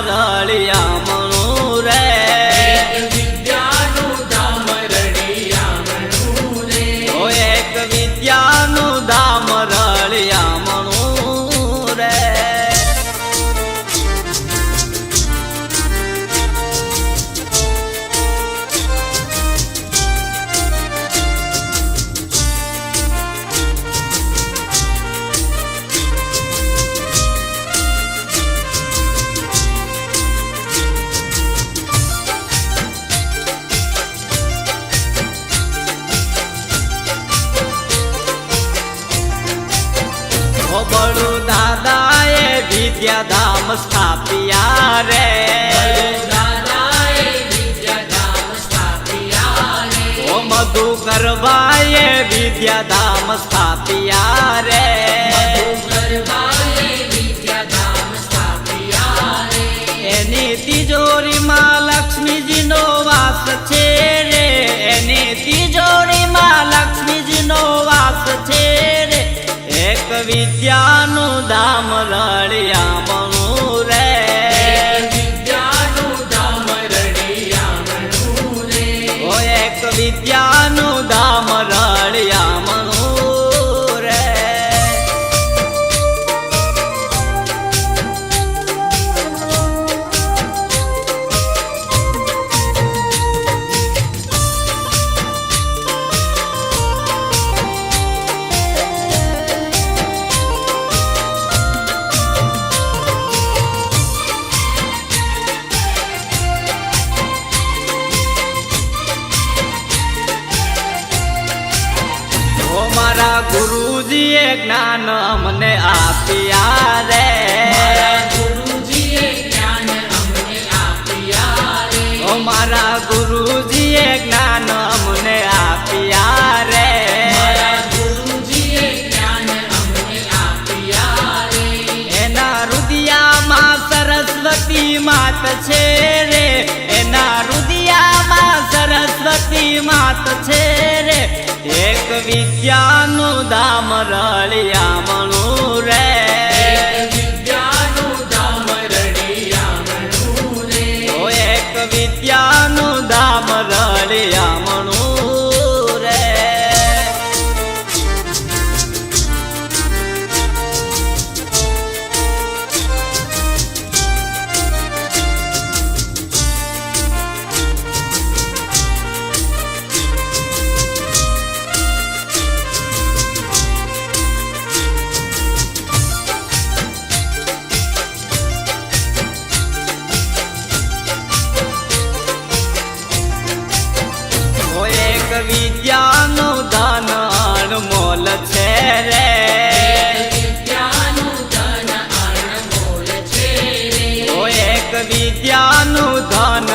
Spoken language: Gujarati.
રળિયામણું રે વિદ્યાનું ધામ રળિયામણું રે ઓ એક વિદ્યાનું ધામ રળિયામણું રે બળુ દાદાએ વિદ્યાધામ સ્થાપ્યા રે દાદાએ વિદ્યાધામ સ્થાપ્યા રે ઓ મધુ કરવાએ વિદ્યાધામ સ્થાપ્યા રે ગરબાએ વિદ્યાધામ સ્થાપ્યા રે એની તિજોરીમાં લક્ષ્મીજીનો વાસ છે રે એની તિજોરીમાં લક્ષ્મીજીનો વાસ છે રે એક વિદ્યાનું ધામ રળિયામણું રે વિદ્યાનું ધામ રળિયામણું રે ઓ એક વિદ્યાનું ધામ રળિયામણું રે મારા ગુરુજીએ જ્ઞાન અમને આપ્યા રે ગુરુજીએ જ્ઞાન અમને આપ્યા રે ઓ મારા ગુરુજીએ જ્ઞાન અમને આપ્યા રે ગુરુજીએ જ્ઞાન અમને આપ્યા રે એના રુદિયામાં સરસ્વતી માત છે રે એના રુદિયામાં સરસ્વતી માત છે રે એક વિદ્યાનું ધામ રળિયામણું રે વિદ્યાનું ધામ રળિયામણું રે ઓ એક વિદ્યાનું ધામ રળિયામણું રે ઓ એક વિદ્યાનું ધન અણમોલ છે રે વિદ્યાનું ધન અણમોલ છે રે ઓ એક વિદ્યાનું ધન